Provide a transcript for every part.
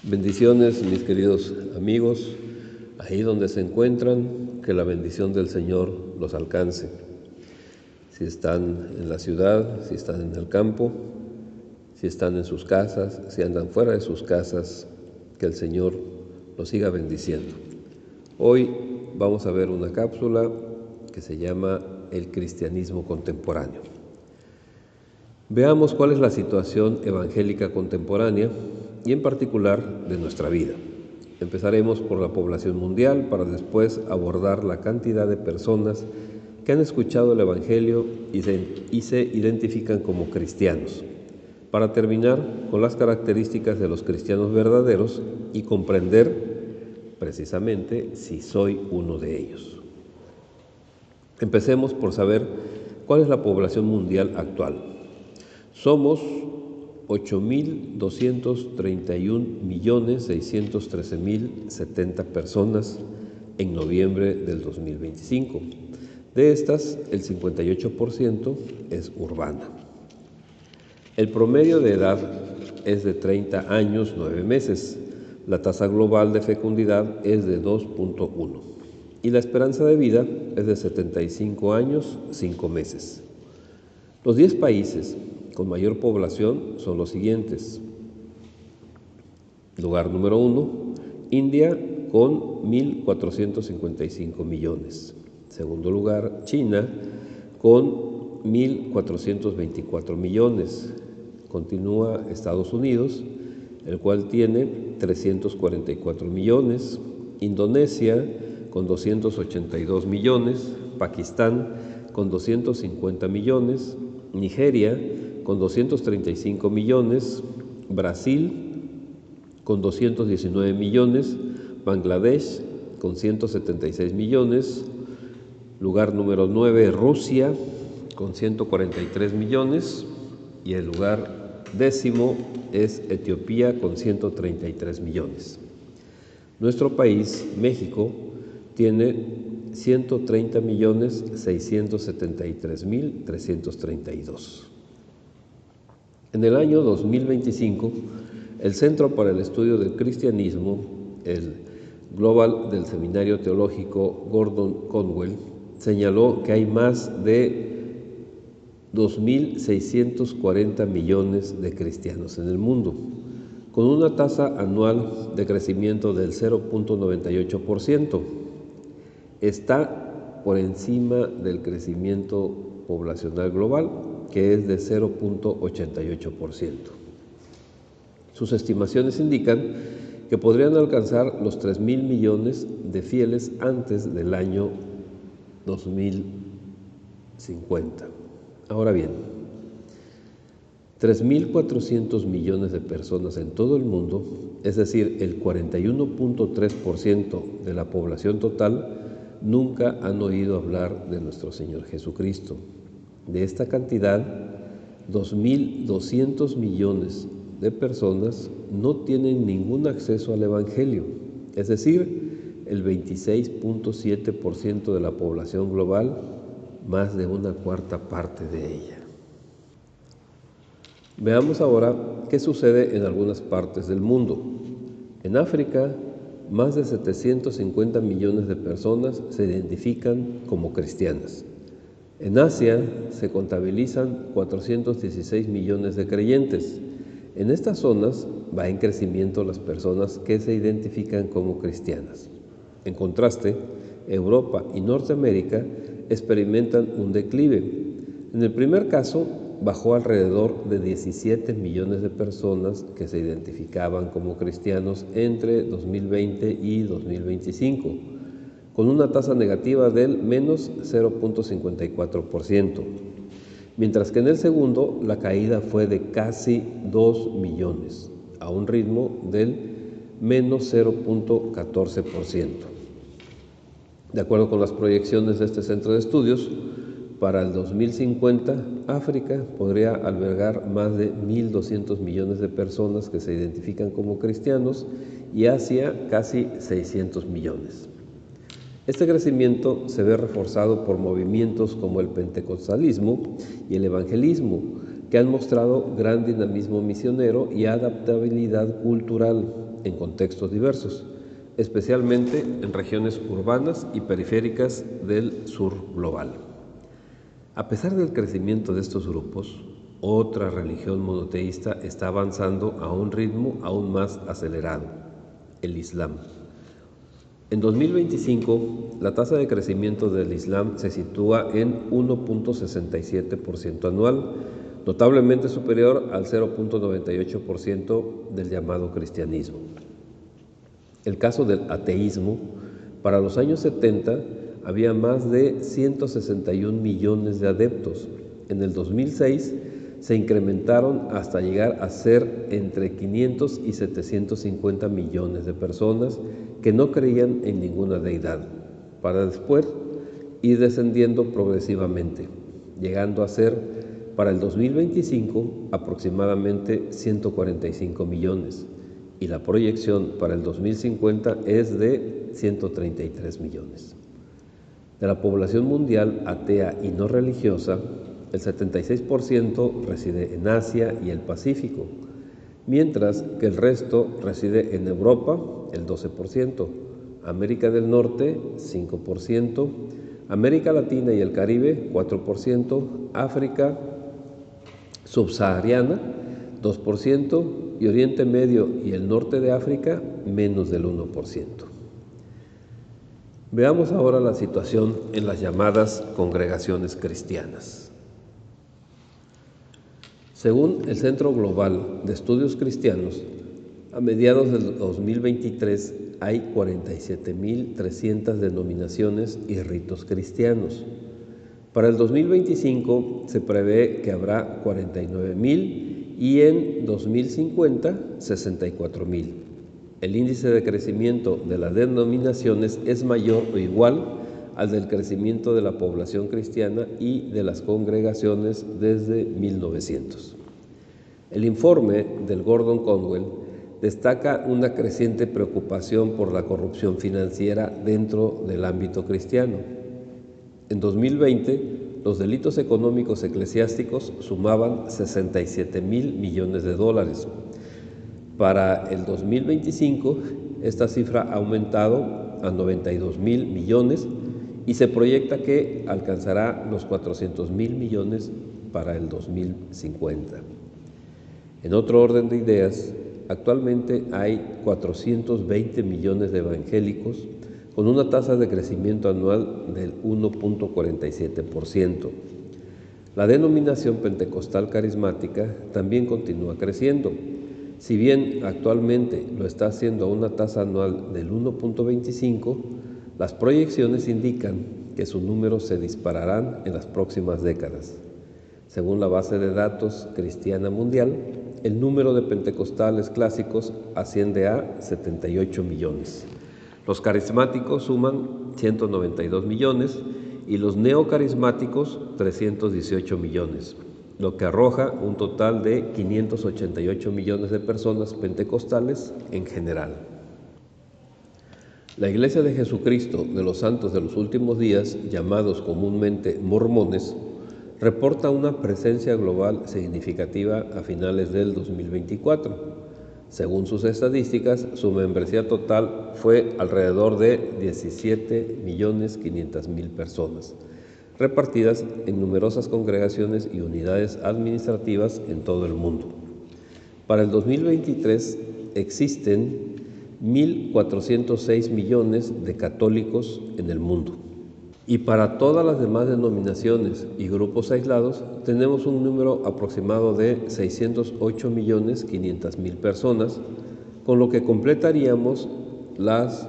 Bendiciones, mis queridos amigos, ahí donde se encuentran, que la bendición del Señor los alcance. Si están en la ciudad, si están en el campo, si están en sus casas, si andan fuera de sus casas, que el Señor los siga bendiciendo. Hoy vamos a ver una cápsula que se llama El cristianismo contemporáneo. Veamos cuál es la situación evangélica contemporánea y en particular de nuestra vida. Empezaremos por la población mundial para después abordar la cantidad de personas que han escuchado el Evangelio y se identifican como cristianos, para terminar con las características de los cristianos verdaderos y comprender precisamente si soy uno de ellos. Empecemos por saber cuál es la población mundial actual. Somos 8.231.613.070 personas en noviembre del 2025. De estas, el 58% es urbana. El promedio de edad es de 30 años 9 meses. La tasa global de fecundidad es de 2.1 y la esperanza de vida es de 75 años 5 meses. Los 10 países con mayor población son los siguientes. Lugar número 1, India con 1.455 millones. Segundo lugar, China con 1.424 millones. Continúa Estados Unidos, el cual tiene 344 millones. Indonesia con 282 millones. Pakistán con 250 millones. Nigeria con 235 millones, Brasil con 219 millones, Bangladesh con 176 millones, lugar número 9, Rusia con 143 millones y el lugar 10º es Etiopía con 133 millones. Nuestro país, México, tiene 130.673.332. En el año 2025, el Centro para el Estudio del Cristianismo, el Global del Seminario Teológico Gordon Conwell, señaló que hay más de 2.640 millones de cristianos en el mundo, con una tasa anual de crecimiento del 0.98%. Está por encima del crecimiento poblacional global, que es de 0.88%. Sus estimaciones indican que podrían alcanzar los 3.000 millones de fieles antes del año 2050. Ahora bien, 3.400 millones de personas en todo el mundo, es decir, el 41.3% de la población total, nunca han oído hablar de nuestro Señor Jesucristo. De esta cantidad, 2.200 millones de personas no tienen ningún acceso al Evangelio, es decir, el 26.7% de la población global, más de una cuarta parte de ella. Veamos ahora qué sucede en algunas partes del mundo. En África, más de 750 millones de personas se identifican como cristianas. En Asia se contabilizan 416 millones de creyentes. En estas zonas va en crecimiento las personas que se identifican como cristianas. En contraste, Europa y Norteamérica experimentan un declive. En el primer caso, bajó alrededor de 17 millones de personas que se identificaban como cristianos entre 2020 y 2025, con una tasa negativa del menos 0.54%, mientras que en el segundo la caída fue de casi 2 millones, a un ritmo del menos 0.14%. De acuerdo con las proyecciones de este centro de estudios, para el 2050, África podría albergar más de 1.200 millones de personas que se identifican como cristianos y Asia casi 600 millones. Este crecimiento se ve reforzado por movimientos como el pentecostalismo y el evangelismo, que han mostrado gran dinamismo misionero y adaptabilidad cultural, en contextos diversos, especialmente en regiones urbanas y periféricas del sur global. A pesar del crecimiento de estos grupos, otra religión monoteísta está avanzando a un ritmo aún más acelerado: el Islam. En 2025, la tasa de crecimiento del Islam se sitúa en 1.67% anual, notablemente superior al 0.98% del llamado cristianismo. El caso del ateísmo: para los años 70 había más de 161 millones de adeptos. En el 2006 se incrementaron hasta llegar a ser entre 500 y 750 millones de personas que no creían en ninguna deidad, para después ir descendiendo progresivamente, llegando a ser para el 2025 aproximadamente 145 millones, y la proyección para el 2050 es de 133 millones. De la población mundial atea y no religiosa, el 76% reside en Asia y el Pacífico, mientras que el resto reside en Europa, el 12%, América del Norte, 5%, América Latina y el Caribe, 4%, África subsahariana, 2%, y Oriente Medio y el norte de África, menos del 1%. Veamos ahora la situación en las llamadas congregaciones cristianas. Según el Centro Global de Estudios Cristianos, a mediados del 2023 hay 47.300 denominaciones y ritos cristianos. Para el 2025 se prevé que habrá 49.000 y en 2050 64.000. El índice de crecimiento de las denominaciones es mayor o igual al del crecimiento de la población cristiana y de las congregaciones desde 1900. El informe del Gordon Conwell destaca una creciente preocupación por la corrupción financiera dentro del ámbito cristiano. En 2020, los delitos económicos eclesiásticos sumaban 67.000 millones de dólares. Para el 2025, esta cifra ha aumentado a 92.000 millones y se proyecta que alcanzará los 400.000 millones para el 2050. En otro orden de ideas, actualmente hay 420 millones de evangélicos con una tasa de crecimiento anual del 1.47%. La denominación pentecostal carismática también continúa creciendo. Si bien actualmente lo está haciendo a una tasa anual del 1.25%, las proyecciones indican que sus números se dispararán en las próximas décadas. Según la base de datos cristiana mundial, el número de pentecostales clásicos asciende a 78 millones. Los carismáticos suman 192 millones y los neocarismáticos 318 millones, lo que arroja un total de 588 millones de personas pentecostales en general. La Iglesia de Jesucristo de los Santos de los Últimos Días, llamados comúnmente mormones, reporta una presencia global significativa a finales del 2024. Según sus estadísticas, su membresía total fue alrededor de 17.500.000 personas, repartidas en numerosas congregaciones y unidades administrativas en todo el mundo. Para el 2023 existen 1.406 millones de católicos en el mundo. Y para todas las demás denominaciones y grupos aislados tenemos un número aproximado de 608.500.000 personas, con lo que completaríamos las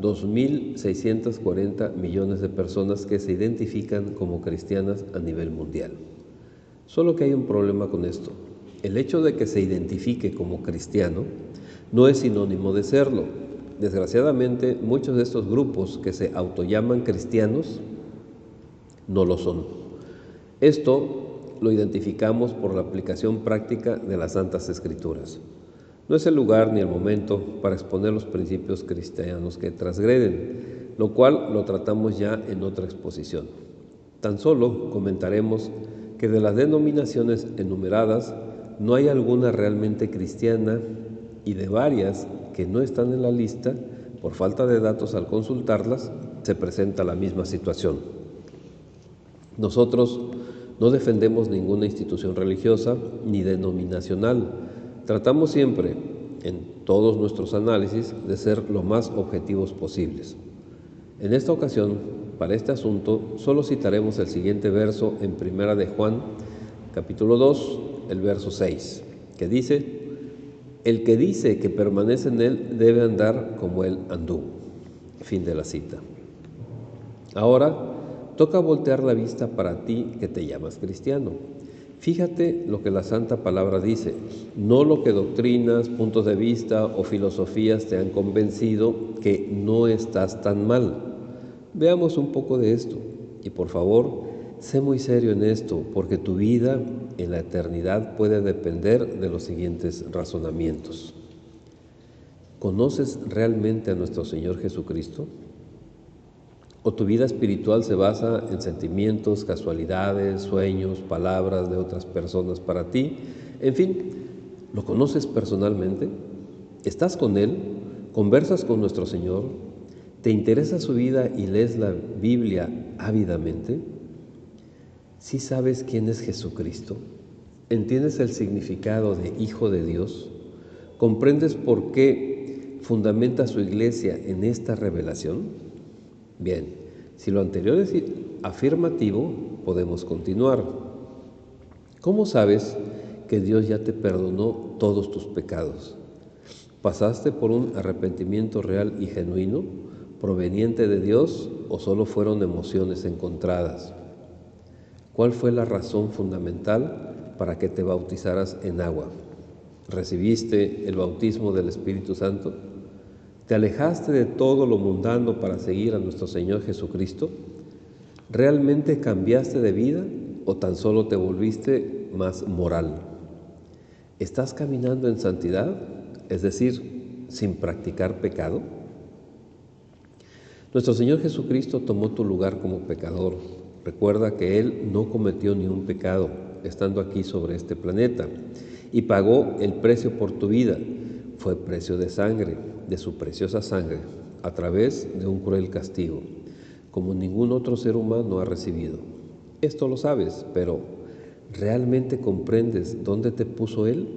2.640 millones de personas que se identifican como cristianas a nivel mundial. Solo que hay un problema con esto. El hecho de que se identifique como cristiano no es sinónimo de serlo. Desgraciadamente, muchos de estos grupos que se autollaman cristianos no lo son. Esto lo identificamos por la aplicación práctica de las Santas Escrituras. No es el lugar ni el momento para exponer los principios cristianos que transgreden, lo cual lo tratamos ya en otra exposición. Tan solo comentaremos que de las denominaciones enumeradas no hay alguna realmente cristiana y de varias que no están en la lista, por falta de datos al consultarlas, se presenta la misma situación. Nosotros no defendemos ninguna institución religiosa ni denominacional. Tratamos siempre, en todos nuestros análisis, de ser lo más objetivos posibles. En esta ocasión, para este asunto, solo citaremos el siguiente verso en Primera de Juan, capítulo 2, el verso 6, que dice: el que dice que permanece en él debe andar como él anduvo. Fin de la cita. Ahora, toca voltear la vista para ti que te llamas cristiano. Fíjate lo que la Santa Palabra dice, no lo que doctrinas, puntos de vista o filosofías te han convencido que no estás tan mal. Veamos un poco de esto y por favor, sé muy serio en esto, porque tu vida en la eternidad puede depender de los siguientes razonamientos. ¿Conoces realmente a nuestro Señor Jesucristo? ¿O tu vida espiritual se basa en sentimientos, casualidades, sueños, palabras de otras personas para ti? En fin, ¿lo conoces personalmente? ¿Estás con Él? ¿Conversas con nuestro Señor? ¿Te interesa su vida y lees la Biblia ávidamente? ¿Sí sabes quién es Jesucristo? ¿Entiendes el significado de Hijo de Dios? ¿Comprendes por qué fundamenta su iglesia en esta revelación? Bien, si lo anterior es afirmativo, podemos continuar. ¿Cómo sabes que Dios ya te perdonó todos tus pecados? ¿Pasaste por un arrepentimiento real y genuino, proveniente de Dios, o solo fueron emociones encontradas? ¿Cuál fue la razón fundamental para que te bautizaras en agua? ¿Recibiste el bautismo del Espíritu Santo? ¿Te alejaste de todo lo mundano para seguir a nuestro Señor Jesucristo? ¿Realmente cambiaste de vida o tan solo te volviste más moral? ¿Estás caminando en santidad, es decir, sin practicar pecado? Nuestro Señor Jesucristo tomó tu lugar como pecador. Recuerda que Él no cometió ni un pecado estando aquí sobre este planeta y pagó el precio por tu vida. Fue precio de sangre, de su preciosa sangre, a través de un cruel castigo, como ningún otro ser humano ha recibido. Esto lo sabes, pero ¿realmente comprendes dónde te puso Él?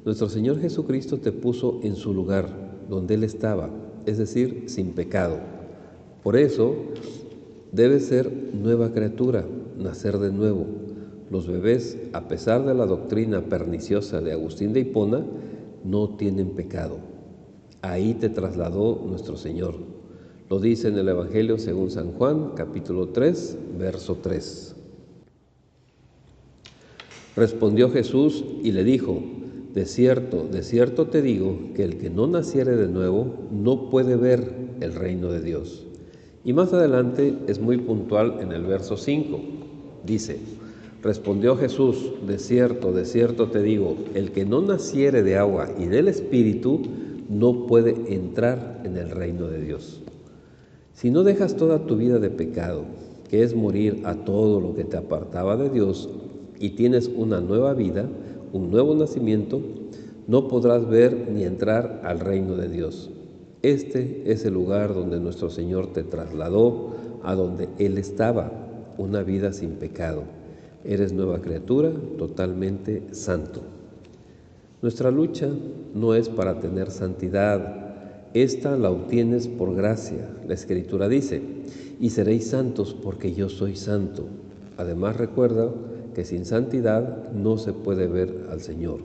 Nuestro Señor Jesucristo te puso en su lugar, donde Él estaba, es decir, sin pecado. Por eso, debes ser nueva criatura, nacer de nuevo. Los bebés, a pesar de la doctrina perniciosa de Agustín de Hipona, no tienen pecado. Ahí te trasladó nuestro Señor. Lo dice en el Evangelio según San Juan, capítulo 3, verso 3. Respondió Jesús y le dijo: de cierto te digo que el que no naciere de nuevo no puede ver el reino de Dios. Y más adelante es muy puntual en el verso 5. Dice: respondió Jesús, de cierto te digo, el que no naciere de agua y del Espíritu no puede entrar en el reino de Dios. Si no dejas toda tu vida de pecado, que es morir a todo lo que te apartaba de Dios, y tienes una nueva vida, un nuevo nacimiento, no podrás ver ni entrar al reino de Dios. Este es el lugar donde nuestro Señor te trasladó, a donde Él estaba, una vida sin pecado. Eres nueva criatura, totalmente santo. Nuestra lucha no es para tener santidad, esta la obtienes por gracia. La Escritura dice: y seréis santos porque yo soy santo. Además recuerda que sin santidad no se puede ver al Señor.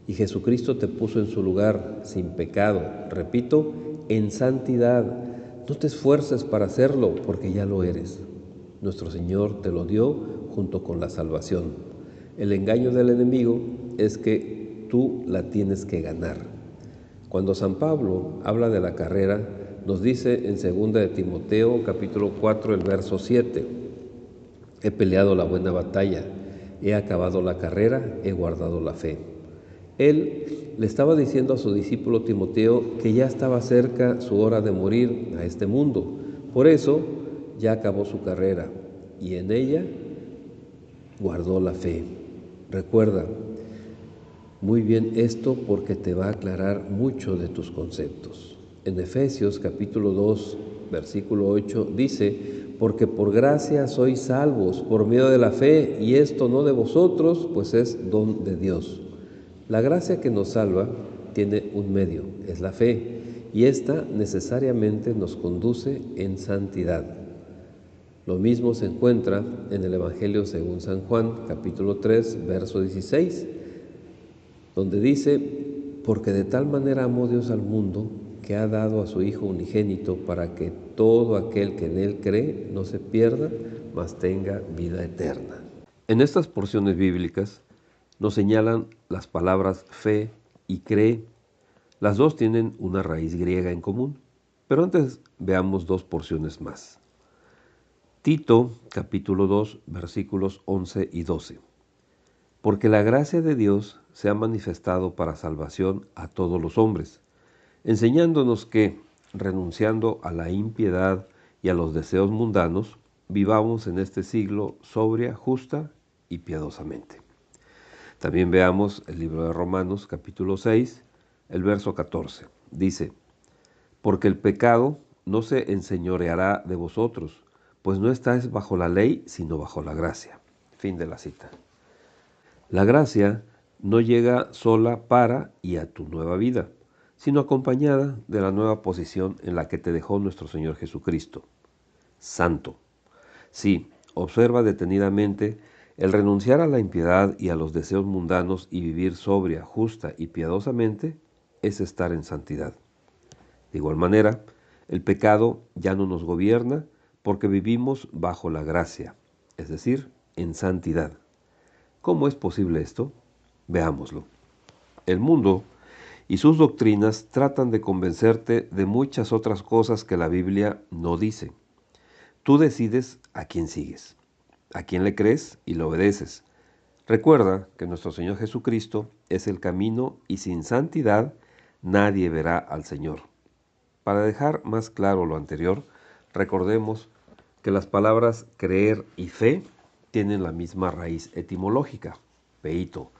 Y Jesucristo te puso en su lugar, sin pecado, repito, en santidad. No te esfuerces para hacerlo porque ya lo eres. Nuestro Señor te lo dio junto con la salvación. El engaño del enemigo es que tú la tienes que ganar. Cuando San Pablo habla de la carrera, nos dice en 2 de Timoteo, capítulo 4, el verso 7, he peleado la buena batalla, he acabado la carrera, he guardado la fe. Él le estaba diciendo a su discípulo Timoteo que ya estaba cerca su hora de morir a este mundo. Por eso ya acabó su carrera y en ella guardó la fe. Recuerda, Muy bien esto porque te va a aclarar mucho de tus conceptos. En Efesios capítulo 2, versículo 8 dice, porque por gracia sois salvos por medio de la fe, y esto no de vosotros, pues es don de Dios. La gracia que nos salva tiene un medio, es la fe, y esta necesariamente nos conduce en santidad. Lo mismo se encuentra en el Evangelio según San Juan, capítulo 3, verso 16, donde dice, porque de tal manera amó Dios al mundo, que ha dado a su Hijo unigénito, para que todo aquel que en Él cree no se pierda, mas tenga vida eterna. En estas porciones bíblicas nos señalan las palabras fe y cree. Las dos tienen una raíz griega en común, pero antes veamos dos porciones más. Tito, capítulo 2, versículos 11 y 12. Porque la gracia de Dios se ha manifestado para salvación a todos los hombres, enseñándonos que, renunciando a la impiedad y a los deseos mundanos, vivamos en este siglo sobria, justa y piadosamente. También veamos el libro de Romanos, capítulo 6, el verso 14. Dice, porque el pecado no se enseñoreará de vosotros, pues no estáis bajo la ley, sino bajo la gracia. Fin de la cita. La gracia no llega sola para y a tu nueva vida, sino acompañada de la nueva posición en la que te dejó nuestro Señor Jesucristo. Santo. Sí, observa detenidamente el renunciar a la impiedad y a los deseos mundanos y vivir sobria, justa y piadosamente es estar en santidad. De igual manera, el pecado ya no nos gobierna porque vivimos bajo la gracia, es decir, en santidad. ¿Cómo es posible esto? Veámoslo. El mundo y sus doctrinas tratan de convencerte de muchas otras cosas que la Biblia no dice. Tú decides a quién sigues, a quién le crees y lo obedeces. Recuerda que nuestro Señor Jesucristo es el camino y sin santidad nadie verá al Señor. Para dejar más claro lo anterior, recordemos que las palabras creer y fe tienen la misma raíz etimológica, peito,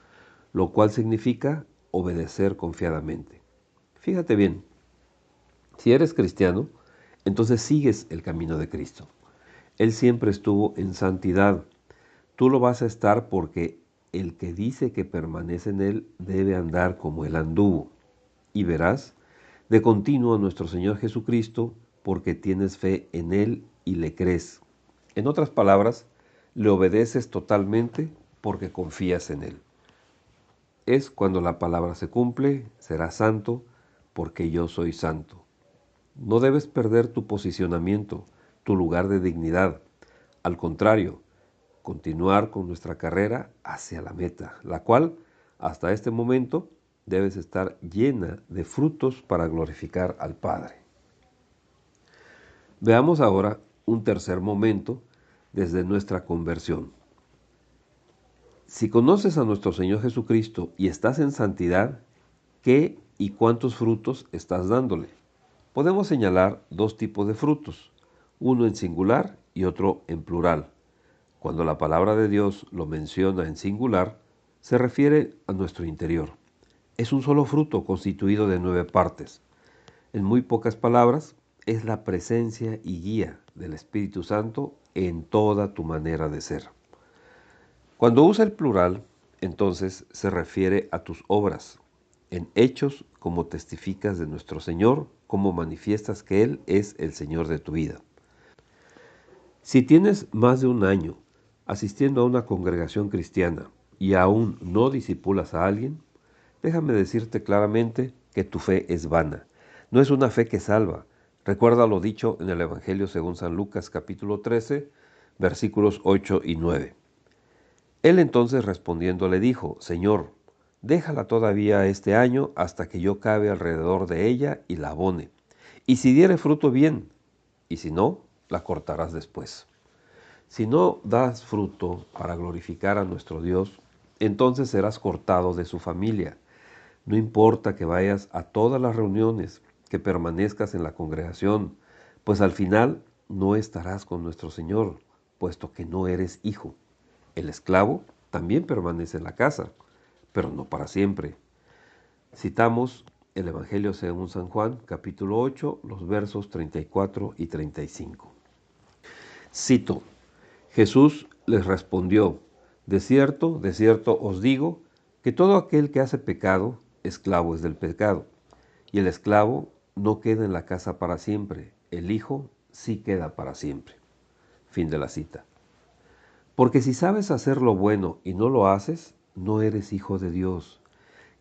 lo cual significa obedecer confiadamente. Fíjate bien, si eres cristiano, entonces sigues el camino de Cristo. Él siempre estuvo en santidad. Tú lo vas a estar porque el que dice que permanece en Él debe andar como Él anduvo. Y verás de continuo a nuestro Señor Jesucristo porque tienes fe en Él y le crees. En otras palabras, le obedeces totalmente porque confías en Él. Es cuando la palabra se cumple, serás santo porque yo soy santo. No debes perder tu posicionamiento, tu lugar de dignidad. Al contrario, continuar con nuestra carrera hacia la meta, la cual, hasta este momento, debes estar llena de frutos para glorificar al Padre. Veamos ahora un tercer momento desde nuestra conversión. Si conoces a nuestro Señor Jesucristo y estás en santidad, ¿qué y cuántos frutos estás dándole? Podemos señalar dos tipos de frutos, uno en singular y otro en plural. Cuando la palabra de Dios lo menciona en singular, se refiere a nuestro interior. Es un solo fruto constituido de 9 partes. En muy pocas palabras, es la presencia y guía del Espíritu Santo en toda tu manera de ser. Cuando usa el plural, entonces se refiere a tus obras, en hechos como testificas de nuestro Señor, como manifiestas que Él es el Señor de tu vida. Si tienes más de un año asistiendo a una congregación cristiana y aún no discipulas a alguien, déjame decirte claramente que tu fe es vana. No es una fe que salva. Recuerda lo dicho en el Evangelio según San Lucas capítulo 13, versículos 8 y 9. Él entonces respondiendo le dijo, Señor, déjala todavía este año hasta que yo cabe alrededor de ella y la abone. Y si diere fruto, bien, y si no, la cortarás después. Si no das fruto para glorificar a nuestro Dios, entonces serás cortado de su familia. No importa que vayas a todas las reuniones, que permanezcas en la congregación, pues al final no estarás con nuestro Señor, puesto que no eres hijo. El esclavo también permanece en la casa, pero no para siempre. Citamos el Evangelio según San Juan, capítulo 8, los versos 34 y 35. Cito: Jesús les respondió: de cierto os digo, que todo aquel que hace pecado, esclavo es del pecado. Y el esclavo no queda en la casa para siempre, el Hijo sí queda para siempre. Fin de la cita. Porque si sabes hacer lo bueno y no lo haces, no eres hijo de Dios.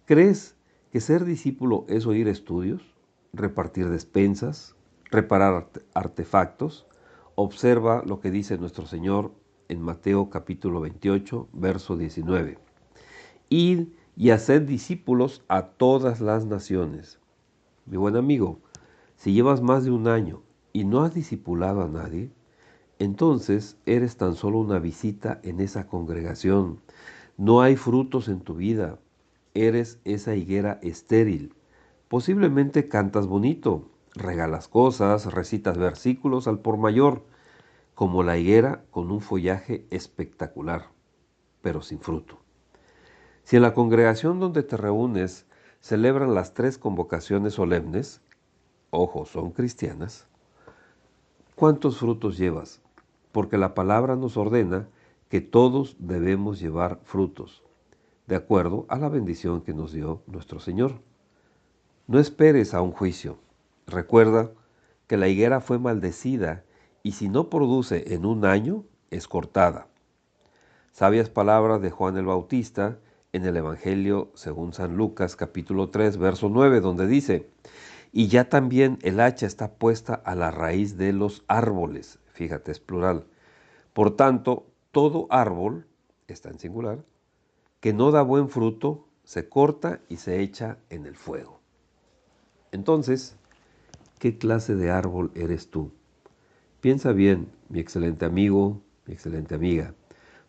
¿Crees que ser discípulo es oír estudios, repartir despensas, reparar artefactos? Observa lo que dice nuestro Señor en Mateo capítulo 28, verso 19. Id y haced discípulos a todas las naciones. Mi buen amigo, si llevas más de un año y no has discipulado a nadie, entonces eres tan solo una visita en esa congregación. No hay frutos en tu vida. Eres esa higuera estéril. Posiblemente cantas bonito, regalas cosas, recitas versículos al por mayor, como la higuera con un follaje espectacular, pero sin fruto. Si en la congregación donde te reúnes celebran las 3 convocaciones solemnes, ojo, son cristianas, ¿cuántos frutos llevas? Porque la palabra nos ordena que todos debemos llevar frutos, de acuerdo a la bendición que nos dio nuestro Señor. No esperes a un juicio. Recuerda que la higuera fue maldecida y si no produce en un año, es cortada. Sabias palabras de Juan el Bautista en el Evangelio según San Lucas capítulo 3, verso 9, donde dice: y ya también el hacha está puesta a la raíz de los árboles. Fíjate, es plural. Por tanto, todo árbol, está en singular, que no da buen fruto, se corta y se echa en el fuego. Entonces, ¿qué clase de árbol eres tú? Piensa bien, mi excelente amigo, mi excelente amiga.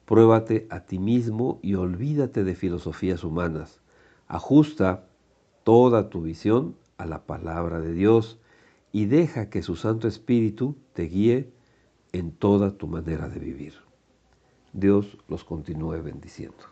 Pruébate a ti mismo y olvídate de filosofías humanas. Ajusta toda tu visión a la palabra de Dios y deja que su Santo Espíritu te guíe en toda tu manera de vivir. Dios los continúe bendiciendo.